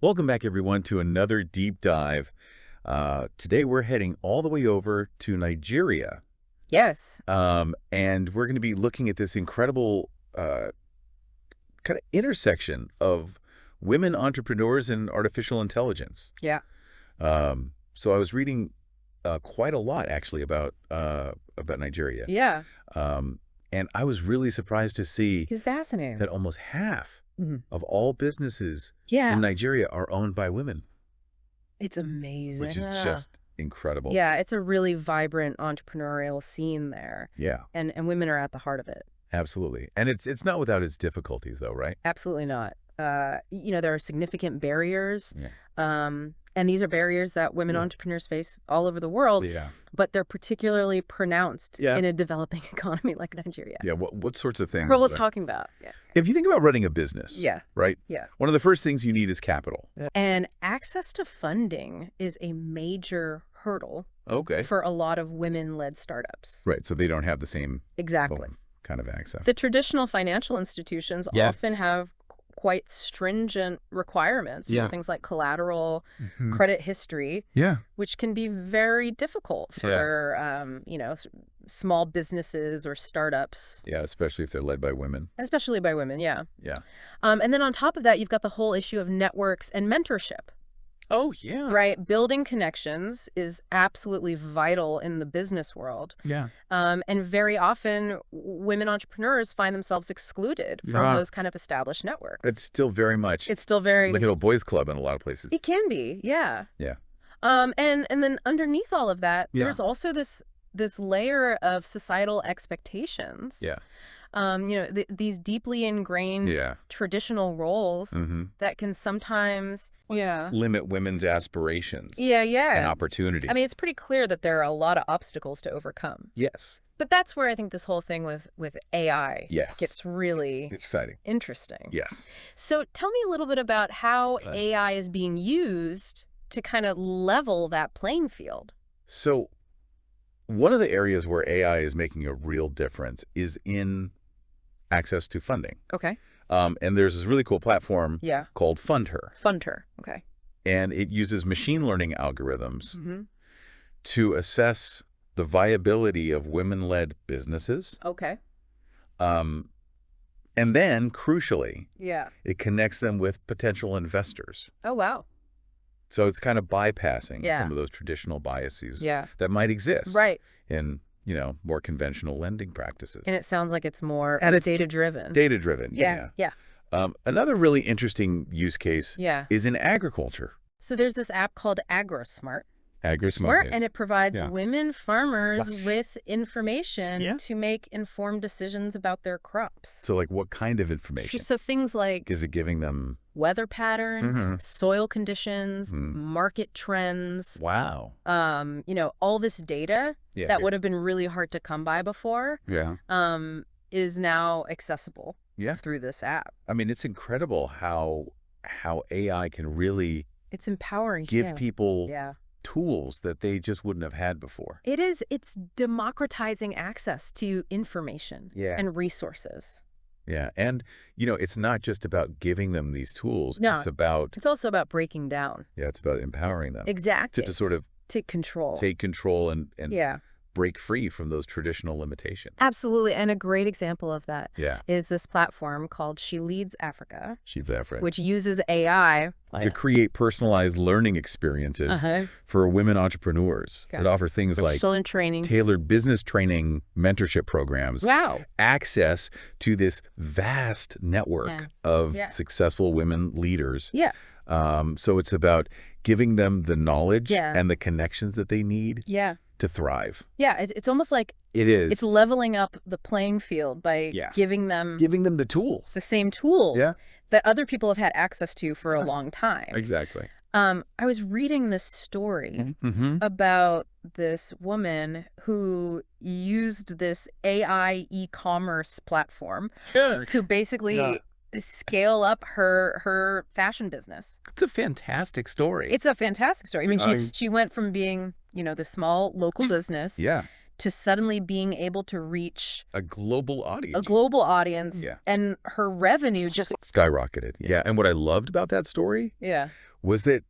Welcome back, everyone, to another deep dive. Today, we're heading all the way over to Nigeria, Yes. and we're going to be looking at this incredible kind of intersection of women entrepreneurs and artificial intelligence. Yeah. So I was reading quite a lot, actually, about Nigeria, Yeah. and I was really surprised to see He's fascinating. that almost half Mhm. of all businesses Yeah. in Nigeria are owned by women, It's amazing. which is just incredible. Yeah, it's a really vibrant entrepreneurial scene there. Yeah, And women are at the heart of it. absolutely. And it's not without its difficulties, though, right? Absolutely not. There are significant barriers. Yeah. And these are barriers that women entrepreneurs face all over the world, Yeah. but they're particularly pronounced Yeah. in a developing economy like Nigeria. Yeah. What sorts of things? Pearl was talking about. Yeah. If you think about running a business, Yeah. right? Yeah. One of the first things you need is capital. And access to funding is a major hurdle Okay. for a lot of women-led startups. Right. So they don't have the same Exactly. kind of access. The traditional financial institutions often have quite stringent requirements, things like collateral, credit history, Yeah. which can be very difficult for, small businesses or startups. Yeah. Especially if they're led by women. Especially by women, yeah. Yeah. And then on top of that, you've got the whole issue of networks and mentorship. Oh, yeah. Right. Building connections is absolutely vital in the business world. Yeah. And very often, women entrepreneurs find themselves excluded from those kind of established networks. It's still very much. It's still very... like a boys' club in a lot of places. It can be, yeah. Yeah. And then underneath all of that, there's also this layer of societal expectations. Yeah. These deeply ingrained traditional roles that can sometimes limit women's aspirations. and And opportunities. I mean, it's pretty clear that there are a lot of obstacles to overcome. Yes. But that's where I think this whole thing with AI gets really exciting. interesting. Yes. So tell me a little bit about how AI is being used to kind of level that playing field. So one of the areas where AI is making a real difference is in access to funding. Okay. And there's this really cool platform called FundHer. FundHer. Okay. And it uses machine learning algorithms to assess the viability of women-led businesses. Okay. And then, crucially, Yeah. it connects them with potential investors. Oh, wow. So it's kind of bypassing Yeah. some of those traditional biases Yeah. that might exist Right. in, more conventional lending practices. And it sounds like it's more And it's data-driven. Data-driven, Yeah. another really interesting use case is in agriculture. So there's this app called AgroSmart. AgroSmart. And it provides Yeah. women farmers with information to make informed decisions about their crops. So, like, what kind of information? So things like Is it giving them? weather patterns, soil conditions, market trends. Wow. All this data that would have been really hard to come by before is now accessible through this app. I mean, it's incredible how AI can really It's empowering give people Yeah. tools that they just wouldn't have had before. It is. It's democratizing access to information and resources. Yeah. And, it's not just about giving them these tools. No. It's also about breaking down. it's about empowering them. Exactly. To sort of take control. take control and break free from those traditional limitations. Absolutely. And a great example of that Yeah. is this platform called She Leads Africa, She's Africa. which uses AI To create personalized learning experiences for women entrepreneurs. It offers things like training. tailored business training mentorship programs, Wow. access to this vast network of successful women leaders. Yeah. So it's about giving them the knowledge Yeah. and the connections that they need Yeah. to thrive. Yeah. It's almost like It is. it's leveling up the playing field by giving them the tools. the same tools that other people have had access to for a long time. Exactly. I was reading this story about this woman who used this AI e-commerce platform to basically scale up her fashion business. It's a fantastic story. It's a fantastic story. I mean, she went from being, the small local business to suddenly being able to reach a global audience. And her revenue just skyrocketed. Yeah. And what I loved about that story was that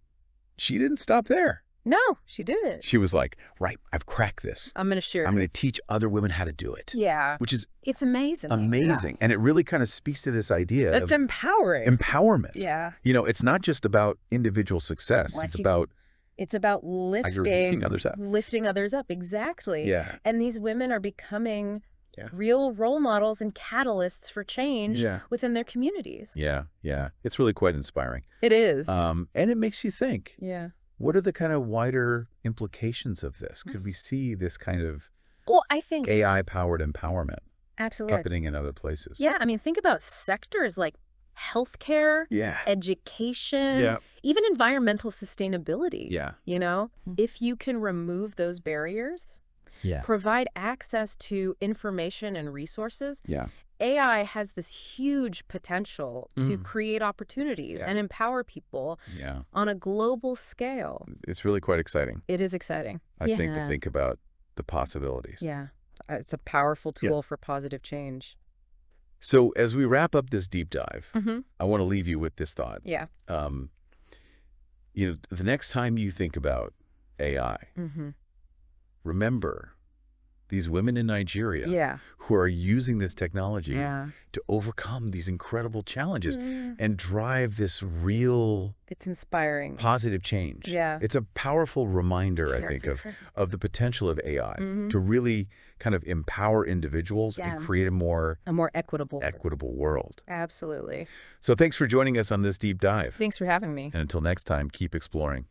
she didn't stop there. No, she didn't. She was like, right, I've cracked this. I'm going to share it. I'm going to teach other women how to do it. Yeah. Which is it's amazing. Amazing. Yeah. And it really kind of speaks to this idea of empowering. Empowerment. Yeah. You know, it's not just about individual success. It's about lifting others up. Exactly. Yeah. And these women are becoming real role models and catalysts for change within their communities. Yeah. Yeah. It's really quite inspiring. It is. And it makes you think. Yeah. What are the kind of wider implications of this? Could we see this kind of I think AI-powered empowerment happening in other places? Yeah, I mean, think about sectors like healthcare, education, even environmental sustainability. Yeah. You know, if you can remove those barriers, provide access to information and resources, AI has this huge potential to create opportunities and empower people on a global scale. It's really quite exciting. It is exciting. I think to think about the possibilities. Yeah. It's a powerful tool for positive change. So as we wrap up this deep dive, I want to leave you with this thought. Yeah. You know, the next time you think about AI, remember these women in Nigeria who are using this technology to overcome these incredible challenges and drive this real it's inspiring positive change. Yeah. It's a powerful reminder, I think, of the potential of AI to really kind of empower individuals and create a more equitable world. Absolutely. So thanks for joining us on this deep dive. Thanks for having me. And until next time, keep exploring.